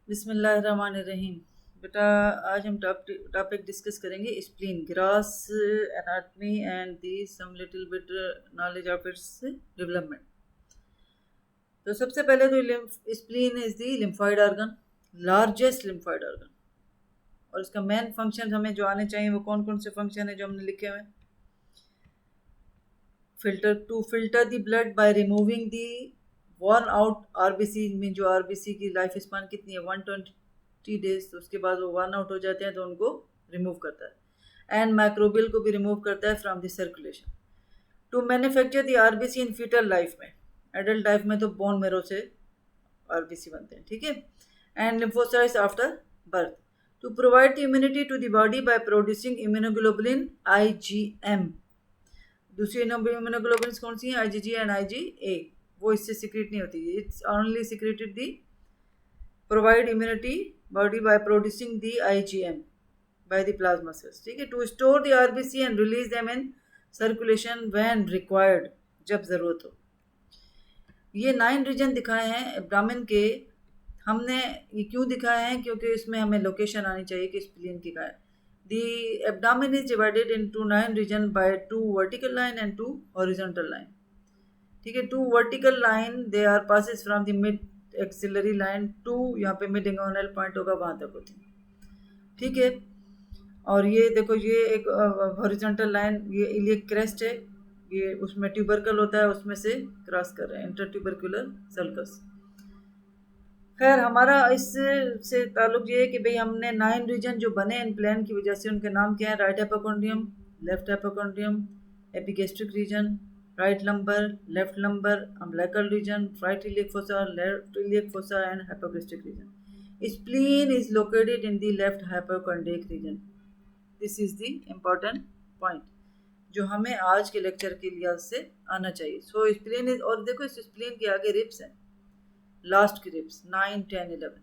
बिस्मिल्लाहिर्रहमानिर्रहीम। बेटा, आज हम टॉपिक डिस्कस करेंगे spleen, gross anatomy and the some little bit knowledge of its development. तो सबसे पहले तो spleen is the lymphoid organ, largest lymphoid organ, और इसका मेन फंक्शन हमें जो आने चाहिए वो कौन कौन से फंक्शन है जो हमने लिखे हुए हैं। Filter the blood by removing the worn out RBC में, जो आरबीसी की लाइफ स्पान कितनी है 120 डेज, तो उसके बाद वो वर्न आउट हो जाते हैं तो उनको रिमूव करता है। एंड माइक्रोबियल को भी रिमूव करता है from the circulation to manufacture the RBC in foetal life में। एडल्ट लाइफ में तो बोन मेरो से आरबीसी बनते हैं, ठीक है। And lymphocytes after birth to provide the immunity to the body by producing immunoglobulin IgM. दूसरी इम्यूनोग्लोबुलिन कौन सी है? IgG and IgA. वो इससे सिक्रेट नहीं होती, it's only secreted the provide immunity body by producing the IgM by the plasma cells, ठीक है। To store the RBC and release them in circulation when required, जब जरूरत हो। ये 9 रीजन दिखाए हैं एब्डामिन के। हमने ये क्यों दिखाए हैं? क्योंकि इसमें हमें लोकेशन आनी चाहिए कि स्प्लीन की का है। The abdomen is divided into 9 region by 2 vertical line and 2 horizontal line. ठीक है, 2 vertical line they are passes from the mid axillary line to यहाँ पे mid inguinal point होगा वहाँ तक होती है, ठीक है। और ये देखो, ये एक हॉरिजॉन्टल लाइन, ये इलियक क्रेस्ट है, ये उसमें ट्यूबरकल होता है, उसमें से क्रॉस कर रहे हैं, इंटर ट्यूबरकुलर सल्कस। खैर, हमारा इससे ताल्लुक ये है कि भाई हमने 9 रीजन जो बने इन प्लान की वजह से, उनके नाम क्या है? Right hypochondrium, left hypochondrium, epigastric region, right lumbar, left lumbar, umbilical region, right iliac fossa, left iliac fossa and hypogastric region. Spleen is located in the left hypochondriac region. This is the important point जो हमें आज के lecture के लिहाज से आना चाहिए। सो spleen is, और देखो इस स्प्लीन के आगे रिब्स हैं, लास्ट की रिब्स 9, 10, 11,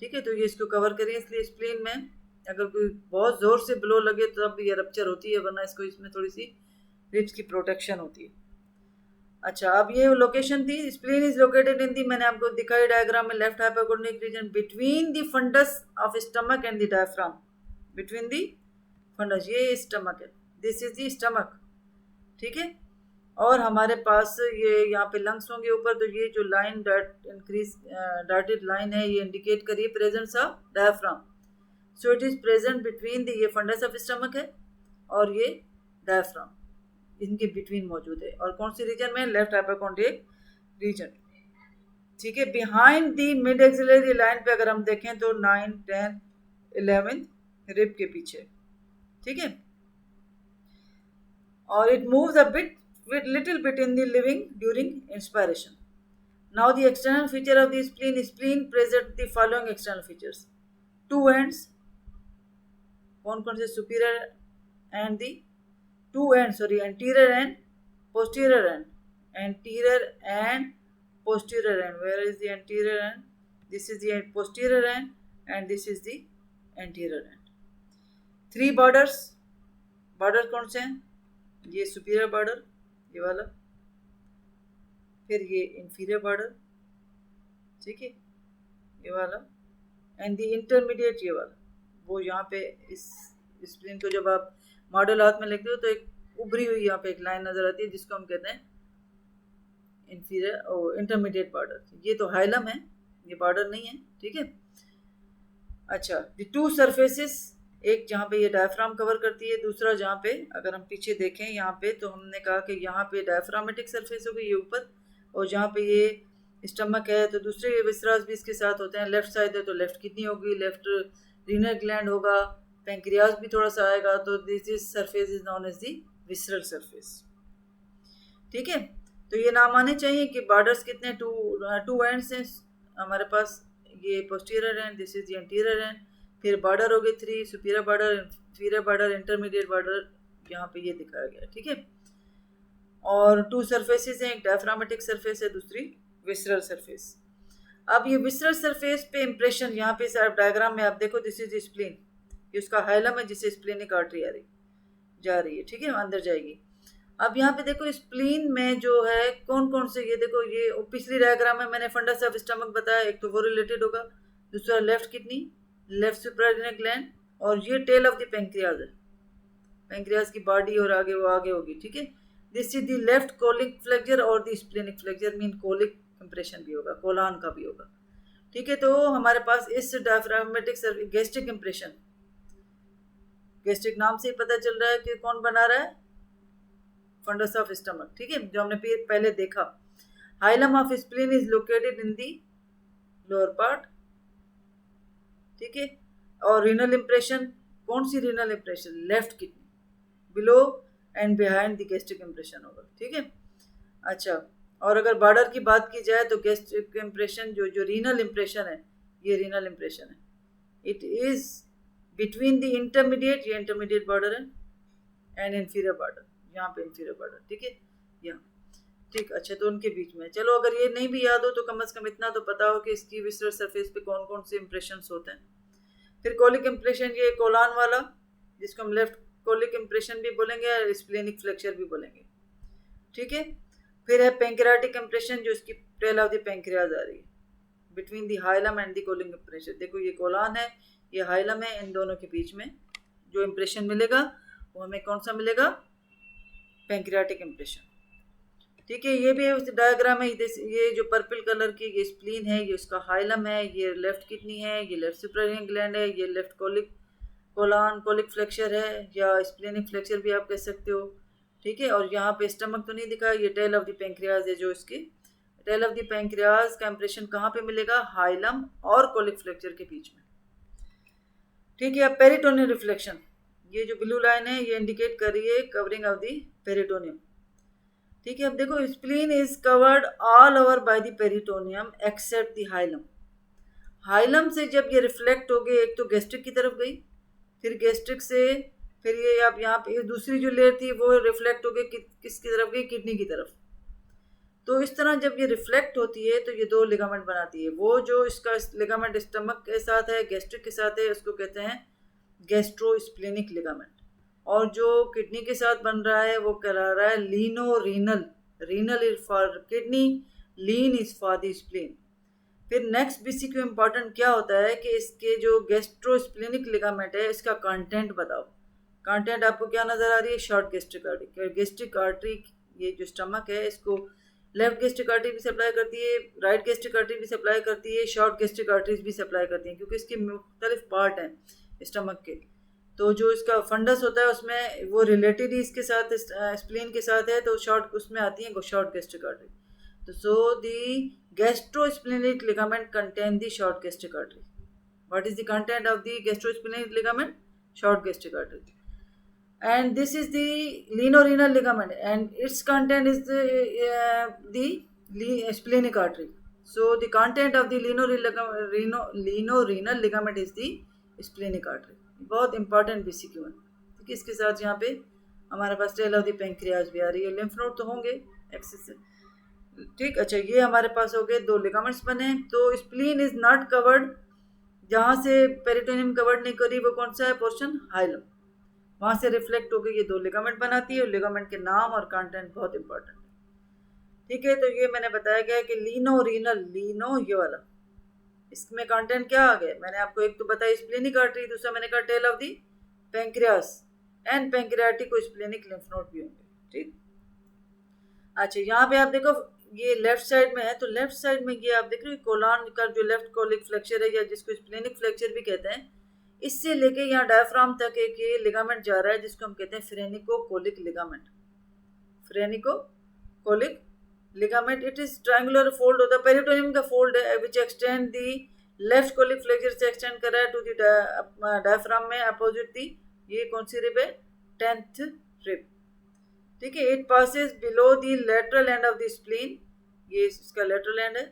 ठीक है। तो ये इसको कवर करिए। इसलिए स्प्लीन में अगर कोई बहुत जोर से ब्लो लगे तो अब ये रप्चर होती है, वरना इसको इसमें थोड़ी सी रिब्स की प्रोटेक्शन होती है। अच्छा, अब ये लोकेशन थी। Spleen is located in the, मैंने आपको दिखाई डायग्राम में, left hypochondriac region between the fundus of stomach and the diaphragm. Between the fundus, ये स्टमक है, दिस इज द स्टमक, ठीक है। और हमारे पास ये यहाँ पे लंग्स होंगे ऊपर, तो ये जो लाइन डॉटेड लाइन है, ये इंडिकेट करिए presence of diaphragm. So it is present between the, ये फंडस ऑफ स्टमक है और ये डायफ्राम, इनके बिटवीन मौजूद है। और कौन सी रीजन में? लेफ्ट हाइपोकॉन्ड्रिक रीजन, ठीक है। Behind the mid axillary line पे अगर हम देखें तो 9, 10, 11 रिब के पीछे, ठीक है। और it moves a bit with little bit in the living during inspiration. Now the external feature of the spleen present the following external features: 2 ends, कौन कौन से? superior and the 2 ends, sorry, anterior and posterior end, anterior and posterior end. Where is the anterior end? This is the posterior end and this is the anterior end. 3 borders, border कौन से हैं? ये superior border, ये वाला, फिर ये inferior border, ठीक है, ये वाला, एंड द इंटरमीडिएट, ये वाला। वो यहाँ पे इस स्प्लीन को जब आप मॉडल हाथ में लेते हो तो एक उभरी हुई यहाँ पे एक लाइन नजर आती है जिसको हम कहते हैं इंफीरियर और इंटरमीडिएट बॉर्डर। ये तो हाइलम है, ये बॉर्डर नहीं है, ठीक है। अच्छा, द 2 सरफेसेस, एक जहाँ पे ये डायफ्राम कवर करती है, दूसरा जहाँ पे अगर हम पीछे देखें यहाँ पे, तो हमने कहा कि यहाँ पे डायफ्रामेटिक सरफेस होगी, ये ऊपर, और जहाँ पे ये स्टमक है तो दूसरे विसरास भी इसके साथ होते हैं। लेफ्ट साइड है तो लेफ्ट किडनी होगी, लेफ्ट रीनल ग्लैंड होगा, पैंक्रियाज भी थोड़ा सा आएगा, तो this is surface is known as the visceral surface, ठीक है। तो ये नाम आने चाहिए कि बॉर्डर्स कितने, 2 एंड्स हैं हमारे पास, ये posterior and, this is the anterior and, फिर बॉर्डर हो गए 3, superior border, inferior border, intermediate border, यहाँ पे ये दिखाया गया, ठीक है। और 2 सरफेसेस हैं, एक डायफ्रामेटिक सरफेस है, दूसरी विसरल सरफेस। अब ये विसरल सरफेस पे इंप्रेशन, यहाँ पे डायग्राम में आप देखो, दिस इज स्प्लीन, ये उसका हाइलम है जिससे स्प्लीनिक आर्टरी जा रही है, ठीक है, अंदर जाएगी। अब यहाँ पे देखो स्प्लीन में जो है कौन कौन से, ये देखो, ये पिछली डायग्राम में मैंने फंडस ऑफ स्टमक बताया, एक तो वो रिलेटेड होगा, दूसरा left kidney, left suprarenal gland, और ये टेल ऑफ द पेंक्रियाज है, पेंक्रियाज की बॉडी और आगे वो आगे होगी, ठीक है। This is the left colic flexure और the splenic flexure, mean colic impression भी होगा, कोलान का भी होगा, ठीक है। तो हमारे पास इस डायफ्रागमेटिक गैस्ट्रिक इंप्रेशन, गैस्ट्रिक नाम से ही पता चल रहा है कि कौन बना रहा है, फंडस ऑफ स्टमक, ठीक है, जो हमने पहले देखा। Hilum of spleen is located in the lower part, ठीक है। और रीनल इंप्रेशन, कौन सी renal impression, left kidney, below and behind the gastric impression होगा, ठीक है। अच्छा, और अगर बॉर्डर की बात की जाए तो गैस्ट्रिक इंप्रेशन जो रीनल इंप्रेशन है, ये रीनल इंप्रेशन है, it is between the intermediate, ये इंटरमीडिएट बॉर्डर है, एंड इंफीरियर बॉर्डर, यहाँ पे इंफीरियर बॉर्डर, ठीक है, यहाँ, ठीक। अच्छा, तो उनके बीच में, चलो अगर ये नहीं भी याद हो तो कम से कम इतना तो पता हो कि इसकी विसरल सरफेस पे कौन कौन से इंप्रेशन होते हैं। फिर कोलिक इंप्रेशन, ये कोलान वाला, जिसको हम लेफ्ट कोलिक इंप्रेशन भी बोलेंगे और स्प्लेनिक फ्लेक्चर भी बोलेंगे, ठीक है। फिर है पेंक्रियाटिक इंप्रेशन, जो इसकी टेल ऑफ द पेंक्रियाज आ रही है, between the hilum and the colic impression. देखो ये कोलान है, ये हाइलम है, इन दोनों के बीच में जो इंप्रेशन मिलेगा वो हमें कौन सा मिलेगा, पेंक्रियाटिक इंप्रेशन, ठीक है। ये भी डायग्राम है, ये जो पर्पल कलर की ये स्प्लीन है, ये उसका हाइलम है, ये लेफ्ट किडनी है, ये लेफ्ट सुप्रारेनल ग्लैंड है, ये लेफ्ट कोलिक फ्लेक्चर है, या स्प्लेनिक फ्लेक्चर भी आप कह सकते हो, ठीक है। और यहाँ पे स्टमक तो नहीं दिखा, ये टेल ऑफ द पेंक्रियाज है, जो इसकी टेल ऑफ द पेंक्रियाज का इंप्रेशन कहाँ पे मिलेगा, हाइलम और कोलिक फ्लेक्चर के बीच में, ठीक है। अब पेरिटोनियल रिफ्लेक्शन, ये जो ब्लू लाइन है ये इंडिकेट कर रही है कवरिंग ऑफ द पेरिटोनियम, ठीक है। अब देखो spleen is covered all over by the peritoneum except the hilum. Hilum से जब ये रिफ्लेक्ट हो गई, एक तो गैस्ट्रिक की तरफ गई, फिर गैस्ट्रिक से फिर ये अब यहाँ पे दूसरी जो लेयर थी वो रिफ्लेक्ट हो गई किसकी तरफ गई, किडनी की तरफ। तो इस तरह जब ये रिफ्लेक्ट होती है तो ये दो लिगामेंट बनाती है, वो जो इसका लिगामेंट स्टमक के साथ है, गैस्ट्रिक के साथ है, उसको कहते हैं गैस्ट्रोस्प्लेनिक लिगामेंट, और जो किडनी के साथ बन रहा है वो कहला रहा है lieno renal, renal is for kidney, lien is for the spleen. फिर नेक्स्ट बीसीक्यू इंपॉर्टेंट क्या होता है कि इसके जो गैस्ट्रोस्प्लेनिक लिगामेंट है इसका कंटेंट बताओ। कंटेंट आपको क्या नजर आ रही है, short gastric artery, gastric artery, ये जो स्टमक है इसको लेफ्ट गैस्ट्रिक आर्टरी भी सप्लाई करती है, राइट गैस्ट्रिक आर्टरी भी सप्लाई करती है, शॉर्ट गैस्ट्रिक आर्टरीज भी सप्लाई करती हैं, क्योंकि इसके मुख्तलिफ पार्ट हैं स्टमक के। तो जो इसका फंडस होता है उसमें वो रिलेटेड ही इसके साथ स्प्लीन के साथ है, तो शॉर्ट उसमें आती है शॉर्ट गैस्ट्रिक आर्टरी। तो so the gastrosplenic ligament contain the short gastric artery. What is the content of the gastrosplenic ligament, short gastric artery, and this is the lienorenal ligament and its content is the splenic artery. So the content of the lienorenal ligament is the splenic artery. बहुत important बीसीक्यू है, क्योंकि इसके साथ यहाँ पे हमारे पास tell of the pancreas भी आ रही है, लिम्फ नोड तो होंगे एक्सिस से, ठीक। अच्छा, ये हमारे पास हो गए दो लिगामेंट्स बने। तो स्प्लीन इज नॉट कवर्ड, जहाँ से पेरिटोनियम कवर्ड नहीं करी वो कौन सा है पोर्शन, हाइलम, वहाँ से रिफ्लेक्ट होकर ये दो लिगामेंट बनाती है, और लिगामेंट के नाम और कंटेंट बहुत इंपॉर्टेंट है, ठीक है। तो ये मैंने बताया गया कि लीनो रीनल, लीनो ये वाला, इसमें कंटेंट क्या आ गया, मैंने आपको एक तो बताया स्प्लेनिक आर्टरी, दूसरा मैंने कहा tail of the pancreas and pancreatic splenic lymph node भी होंगे, ठीक। अच्छा, यहाँ पे आप देखो ये लेफ्ट साइड में है, तो लेफ्ट साइड में ये आप देख रहे हो कोलान का जो लेफ्ट कोलिक फ्लेक्चर है, या जिसको स्प्लेनिक फ्लेक्चर भी कहते हैं, इससे लेके यहाँ डायफ्राम तक एक ये लिगामेंट जा रहा है जिसको हम कहते हैं phrenicocolic ligament, phrenicocolic ligament. It is triangular fold होता है, पेरिटोनियम का फोल्ड है which extend the left colic flexure से एक्सटेंड कर रहा है टू दी डायफ्राम में अपोजिट दी, ये कौन सी रिब है, 10th रिब, ठीक है। It passes below the lateral end of the spleen, ये इसका लेटरल एंड है,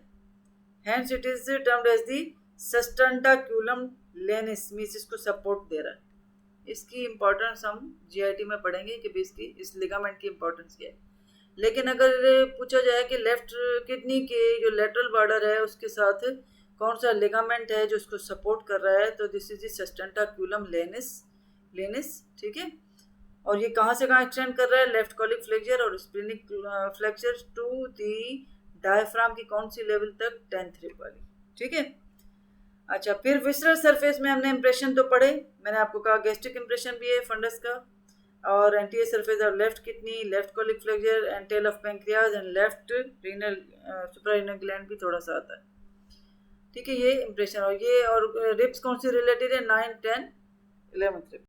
hence it is termed as the sustentaculum lienis, means इसको सपोर्ट दे रहा है। इसकी इंपॉर्टेंस हम जीआईटी में पढ़ेंगे कि इसकी इस लिगामेंट की इंपॉर्टेंस क्या है। लेकिन अगर पूछा जाए कि लेफ्ट किडनी के जो लेटरल बॉर्डर है उसके साथ कौन सा लिगामेंट है जो उसको सपोर्ट कर रहा है, तो दिस इज द सस्टेंटाक्यूलम लेनिस, ठीक है। और ये कहाँ से कहाँ एक्सटेंड कर रहा है, लेफ्ट कोलिक फ्लेक्चर और splenic flexure to the diaphragm की कौन सी लेवल तक, 10th रिब वाली, ठीक है। अच्छा, फिर विसरल सरफेस में हमने इंप्रेशन तो पढ़े, मैंने आपको कहा गैस्ट्रिक इंप्रेशन भी है फंडस का, और anterior surface of left kidney, left colic flexure and tail of pancreas and left renal suprarenal gland भी थोड़ा सा आता है। ठीक है, ये इंप्रेशन। और ये और रिब्स कौन सी रिलेटेड है? 9, 10, 11th रिब।